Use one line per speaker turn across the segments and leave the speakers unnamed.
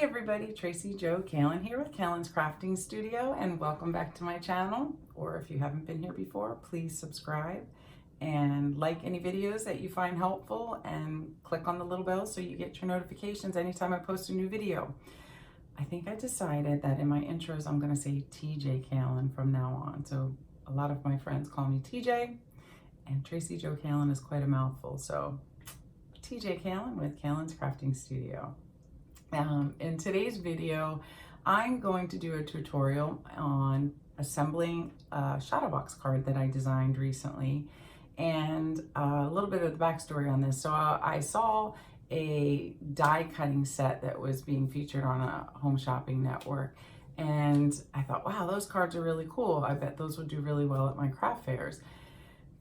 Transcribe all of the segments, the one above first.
everybody, Tracy Jo Kalin here with Kalin's Crafting Studio, and welcome back to my channel. Or if you haven't been here before, please subscribe and like any videos that you find helpful and click on the little bell so you get your notifications anytime I post a new video. I think I decided that in my intros I'm going to say TJ Kalin from now on. So a lot of my friends call me TJ, and Tracy Jo Kalin is quite a mouthful. So TJ Kalin with Kalin's Crafting Studio. In today's video, I'm going to do a tutorial on assembling a shadow box card that I designed recently, and a little bit of the backstory on this. So I saw a die cutting set that was being featured on a home shopping network, and I thought, wow, those cards are really cool. I bet those would do really well at my craft fairs.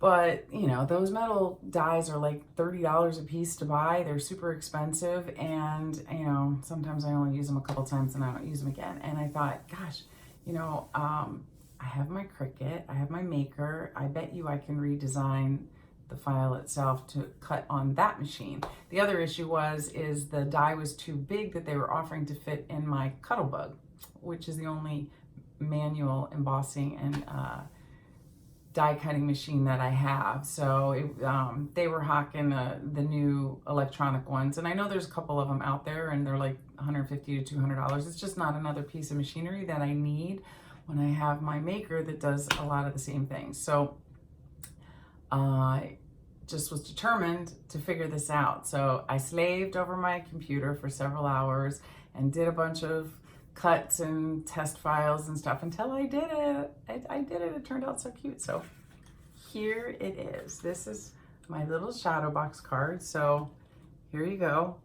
But, you know, those metal dies are like $30 a piece to buy. They're super expensive, and, you know, sometimes I only use them a couple times and I don't use them again. And I thought, gosh, you know, I have my Cricut, I have my maker. I bet you I can redesign the file itself to cut on that machine. The other issue is the die was too big that they were offering to fit in my Cuttlebug, which is the only manual embossing and die cutting machine that I have. So they were hawking the new electronic ones, and I know there's a couple of them out there and they're like $150 to $200. It's just not another piece of machinery that I need when I have my maker that does a lot of the same things. So I just was determined to figure this out. So I slaved over my computer for several hours and did a bunch of cuts and test files and stuff until I did it. I did it. It turned out so cute. So here it is. This is my little shadow box card. So here you go.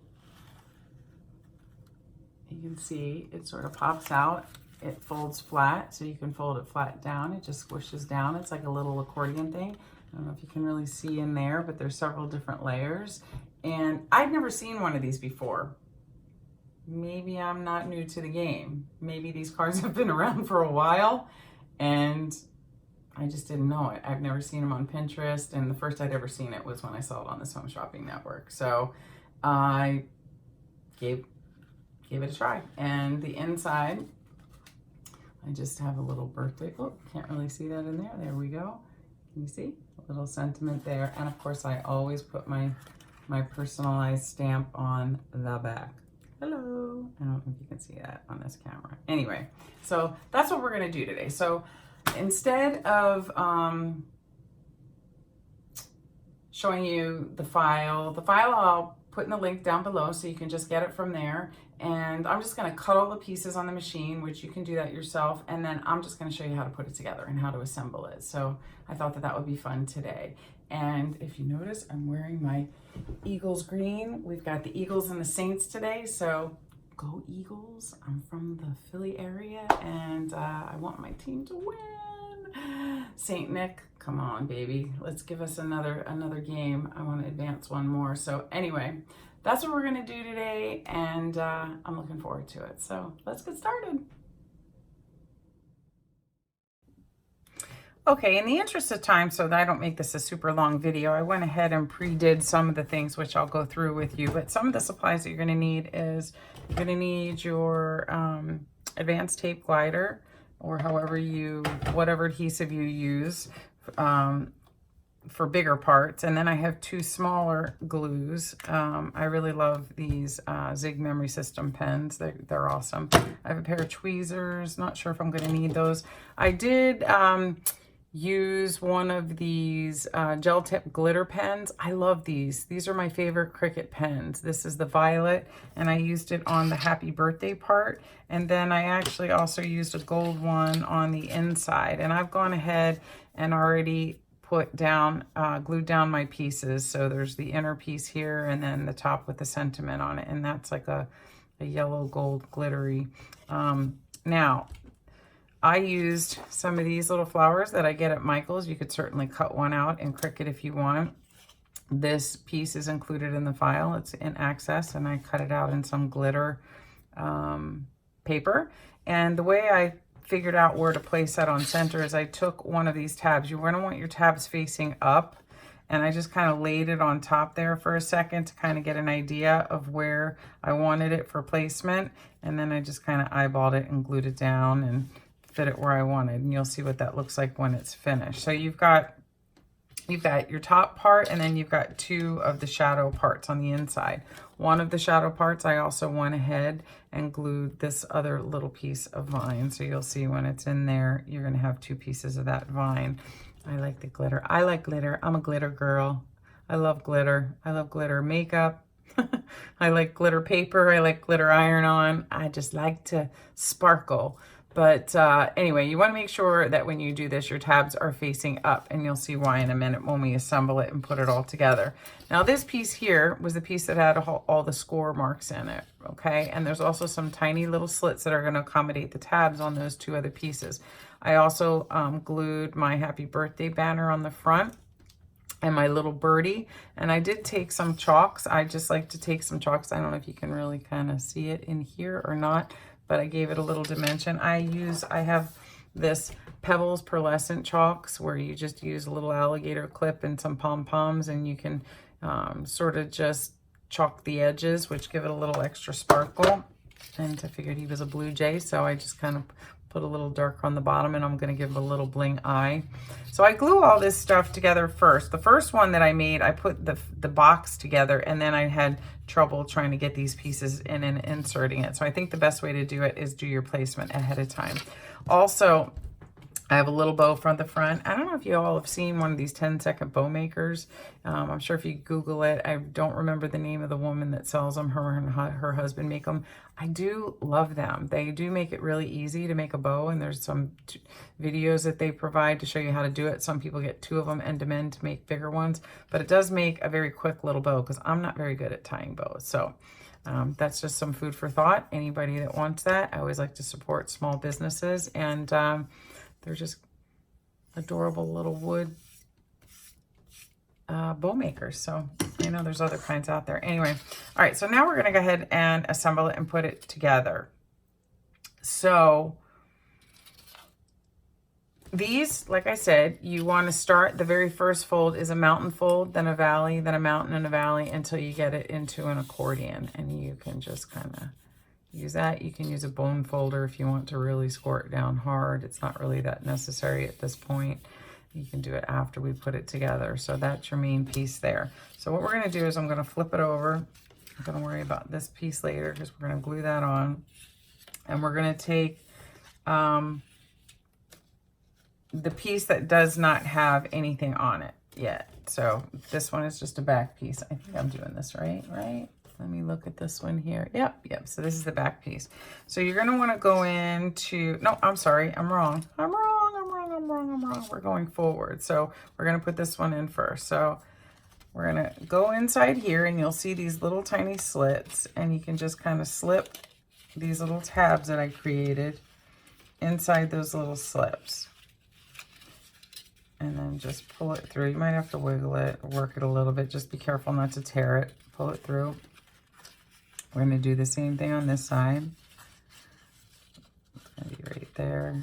You can see it sort of pops out. It folds flat, so you can fold it flat down. It just squishes down. It's like a little accordion thing. I don't know if you can really see in there, but there's several different layers. And I'd never seen one of these before. Maybe I'm not new to the game. Maybe these cards have been around for a while and I just didn't know it. I've never seen them on Pinterest, and the first I'd ever seen it was when I saw it on this home shopping network. So I gave it a try. And the inside, I just have a little birthday. Oh, can't really see that in there. There we go. Can you see? A little sentiment there. And of course I always put my personalized stamp on the back. Hello. I don't know if you can see that on this camera. Anyway, so that's what we're going to do today. So instead of showing you the file I'll put in the link down below so you can just get it from there. And I'm just going to cut all the pieces on the machine, which you can do that yourself. And then I'm just going to show you how to put it together and how to assemble it. So I thought that would be fun today. And if you notice, I'm wearing my Eagles green. We've got the Eagles and the Saints today, so go Eagles. I'm from the Philly area, and I want my team to win. Saint Nick, come on, baby. Let's give us another game. I want to advance one more. So anyway, that's what we're going to do today, and I'm looking forward to it. So let's get started. Okay, in the interest of time, so that I don't make this a super long video, I went ahead and pre-did some of the things which I'll go through with you. But some of the supplies that you're going to need is you're going to need your advanced tape glider, or whatever adhesive you use for bigger parts. And then I have two smaller glues. I really love these Zig Memory System pens. They're awesome. I have a pair of tweezers. Not sure if I'm going to need those. I did use one of these gel tip glitter pens. I love these. These are my favorite Cricut pens. This is the violet, and I used it on the happy birthday part. And then I actually also used a gold one on the inside. And I've gone ahead and already put down, glued down my pieces. So there's the inner piece here, and then the top with the sentiment on it. And that's like a yellow gold glittery. Now, I used some of these little flowers that I get at Michael's. You could certainly cut one out in Cricut if you want. This piece is included in the file. It's in Access, and I cut it out in some glitter paper. And the way I figured out where to place that on center is I took one of these tabs. You're going to want your tabs facing up, and I just kind of laid it on top there for a second to kind of get an idea of where I wanted it for placement. And then I just kind of eyeballed it and glued it down and fit it where I wanted. And you'll see what that looks like when it's finished. So you've got your top part, and then you've got two of the shadow parts on the inside. One of the shadow parts, I also went ahead and glued this other little piece of vine. So you'll see when it's in there, you're gonna have two pieces of that vine. I like the glitter. I like glitter. I'm a glitter girl. I love glitter. I love glitter makeup. I like glitter paper. I like glitter iron-on. I just like to sparkle. But anyway, you want to make sure that when you do this, your tabs are facing up, and you'll see why in a minute when we assemble it and put it all together. Now this piece here was the piece that had all the score marks in it, okay? And there's also some tiny little slits that are going to accommodate the tabs on those two other pieces. I also glued my happy birthday banner on the front and my little birdie. And I did take some chalks. I just like to take some chalks. I don't know if you can really kind of see it in here or not, but I gave it a little dimension. I have this Pebbles pearlescent chalks where you just use a little alligator clip and some pom-poms, and you can sort of just chalk the edges, which give it a little extra sparkle. And I figured he was a blue jay, so I just kind of put a little dark on the bottom, and I'm going to give him a little bling eye. So I glue all this stuff together first. The first one that I made, I put the box together, and then I had trouble trying to get these pieces in and inserting it. So I think the best way to do it is do your placement ahead of time. Also, I have a little bow from the front. I don't know if you all have seen one of these 10-second bow makers. I'm sure if you Google it, I don't remember the name of the woman that sells them. Her and her husband make them. I do love them. They do make it really easy to make a bow, and there's some videos that they provide to show you how to do it. Some people get two of them end-to-end to make bigger ones, but it does make a very quick little bow because I'm not very good at tying bows. So that's just some food for thought. Anybody that wants that, I always like to support small businesses, and they're just adorable little wood bow makers. So I know there's other kinds out there. Anyway, all right, so now we're going to go ahead and assemble it and put it together. So these, like I said, you want to start, the very first fold is a mountain fold, then a valley, then a mountain and a valley until you get it into an accordion. And you can just kind of use that. You can use a bone folder if you want to really score it down hard. It's not really that necessary at this point. You can do it after we put it together. So that's your main piece there. So what we're going to do is I'm going to flip it over. I'm going to worry about this piece later because we're going to glue that on. And we're going to take the piece that does not have anything on it yet. So this one is just a back piece. I think I'm doing this right? Let me look at this one here. Yep. So this is the back piece. So you're going to want to go into, no, I'm sorry. I'm wrong. We're going forward. So we're going to put this one in first. So we're going to go inside here, and you'll see these little tiny slits, and you can just kind of slip these little tabs that I created inside those little slips. And then just pull it through. You might have to wiggle it, work it a little bit. Just be careful not to tear it. Pull it through. We're going to do the same thing on this side. It's going to be right there.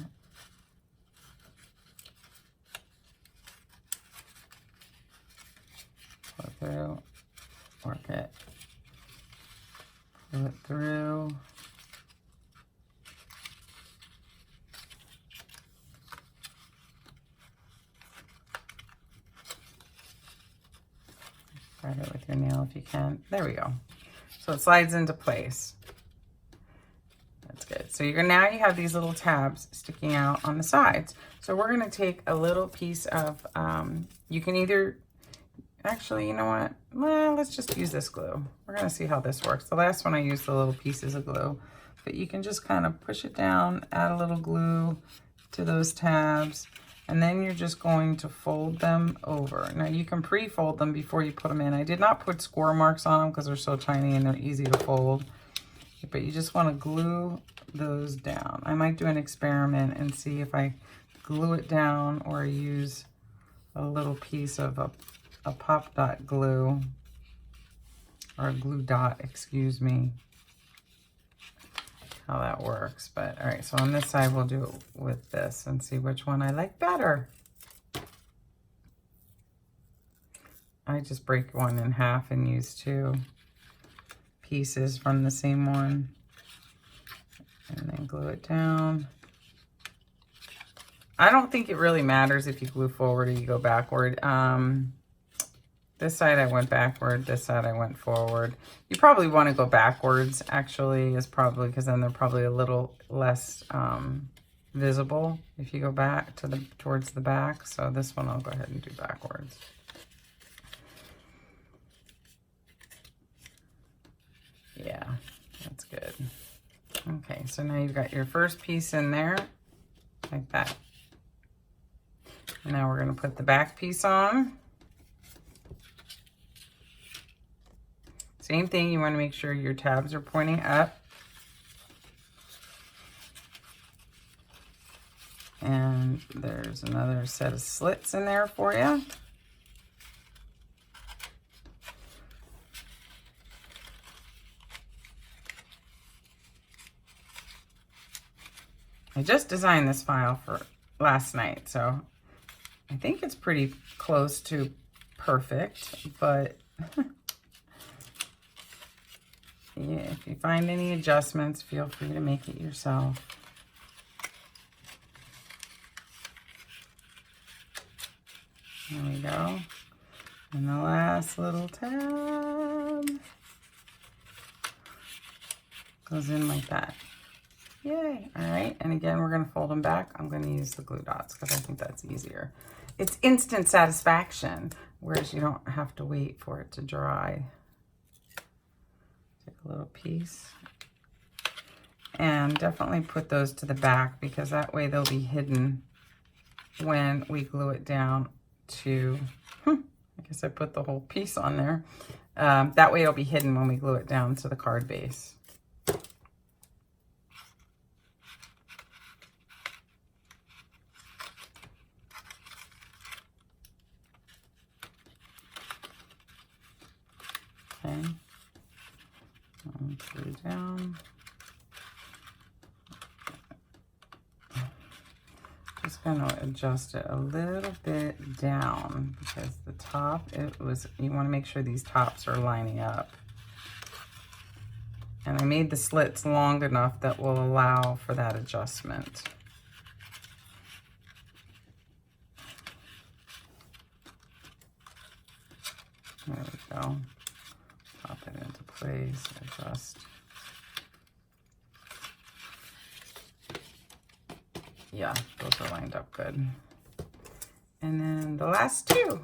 Pull it through. Work it. Pull it through. Thread it with your nail if you can. There we go. So it slides into place. That's good. So now you have these little tabs sticking out on the sides. So we're going to take a little piece of, you can either, actually, you know what? Well, let's just use this glue. We're going to see how this works. The last one I used the little pieces of glue, but you can just kind of push it down, add a little glue to those tabs, and then you're just going to fold them over. Now you can pre-fold them before you put them in. I did not put score marks on them because they're so tiny and they're easy to fold. But you just want to glue those down. I might do an experiment and see if I glue it down or use a little piece of a pop dot glue, or a glue dot, excuse me, how that works. But all right, so on this side we'll do it with this and see which one I like better. I just break one in half and use 2 pieces from the same one. And then glue it down. I don't think it really matters if you glue forward or you go backward. This side I went backward, this side I went forward. You probably want to go backwards, actually, is probably, because then they're probably a little less visible if you go back to towards the back. So this one I'll go ahead and do backwards. Yeah, that's good. Okay, so now you've got your first piece in there, like that. And now we're going to put the back piece on. Same thing, you want to make sure your tabs are pointing up. And there's another set of slits in there for you. I just designed this file for last night, so I think it's pretty close to perfect, but yeah, if you find any adjustments, feel free to make it yourself. There we go. And the last little tab goes in like that. Yay. All right. And again, we're going to fold them back. I'm going to use the glue dots because I think that's easier. It's instant satisfaction, whereas you don't have to wait for it to dry. Take a little piece. And definitely put those to the back because that way they'll be hidden when we glue it down to, I guess I put the whole piece on there. That way it'll be hidden when we glue it down to the card base. Okay, glue down. Just going to adjust it a little bit down because the top, you want to make sure these tops are lining up. And I made the slits long enough that will allow for that adjustment. There we go. Pop it into place, adjust. Yeah, those are lined up good. And then the last 2.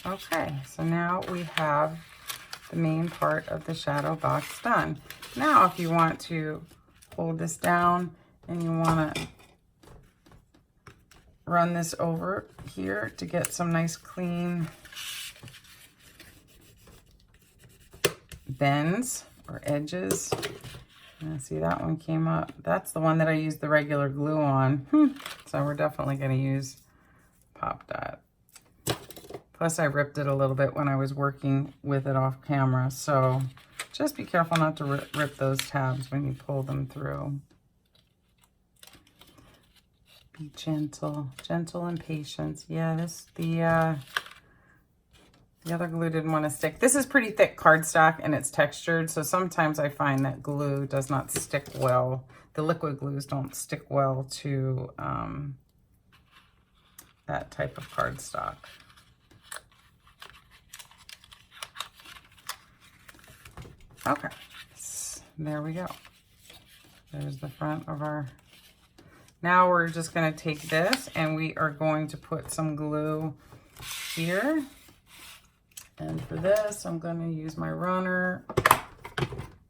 Okay, so now we have the main part of the shadow box done. Now, if you want to hold this down and you want to run this over here to get some nice clean bends or edges. See, that one came up. That's the one that I used the regular glue on. So we're definitely going to use Pop Dot. Plus I ripped it a little bit when I was working with it off camera. So just be careful not to rip those tabs when you pull them through. Be gentle, gentle and patient. Yeah, the other glue didn't want to stick. This is pretty thick cardstock and it's textured. So sometimes I find that glue does not stick well. The liquid glues don't stick well to that type of cardstock. Okay, there we go. There's the front of our, now we're just gonna take this and we are going to put some glue here. And for this, I'm gonna use my runner,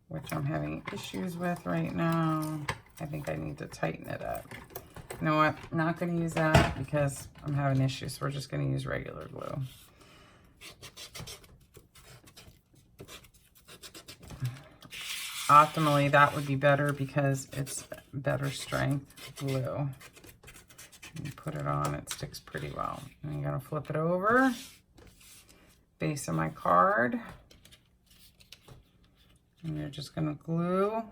which I'm having issues with right now. I think I need to tighten it up. You know what, I'm not gonna use that because I'm having issues. So we're just gonna use regular glue. Optimally, that would be better because it's better strength glue. You put it on, it sticks pretty well. And I'm gonna flip it over, base of my card. And you're just gonna glue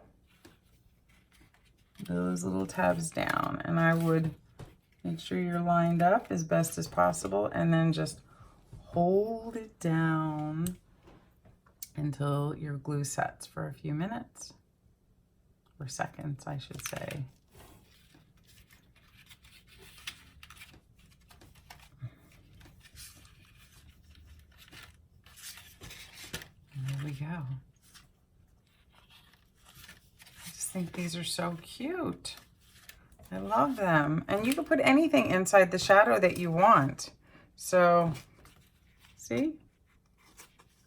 those little tabs down. And I would make sure you're lined up as best as possible and then just hold it down until your glue sets for a few minutes, or seconds, I should say. There we go. I just think these are so cute. I love them. And you can put anything inside the shadow that you want. So, see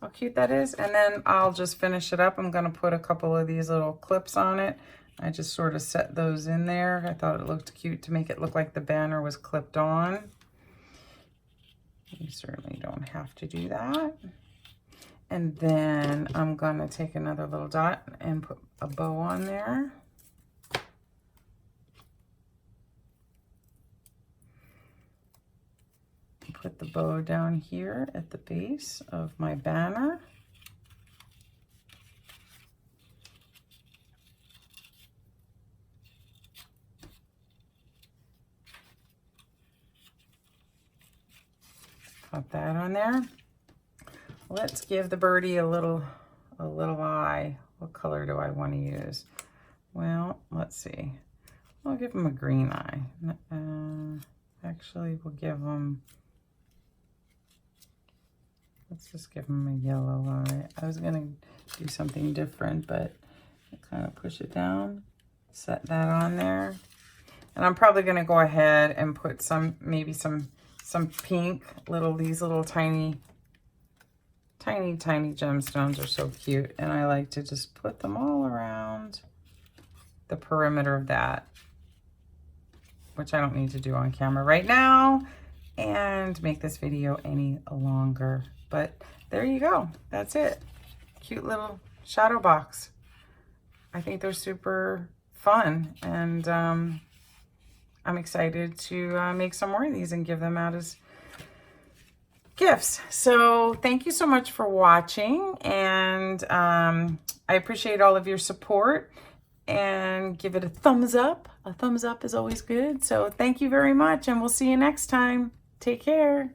how cute that is? And then I'll just finish it up. I'm gonna put a couple of these little clips on it. I just sort of set those in there. I thought it looked cute to make it look like the banner was clipped on. You certainly don't have to do that. And then I'm gonna take another little dot and put a bow on there. Put the bow down here at the base of my banner. Put that on there. Let's give the birdie a little eye. What color do I want to use? Well, let's see. I'll give him a green eye. Actually, we'll give him, let's just give him a yellow eye. I was gonna do something different, but kind of push it down, set that on there. And I'm probably gonna go ahead and put maybe some pink, these little tiny gemstones are so cute. And I like to just put them all around the perimeter of that, which I don't need to do on camera right now and make this video any longer. But there you go. That's it. Cute little shadow box. I think they're super fun, and I'm excited to make some more of these and give them out as gifts. So thank you so much for watching, and I appreciate all of your support, and give it a thumbs up. A thumbs up is always good. So thank you very much, and we'll see you next time. Take care.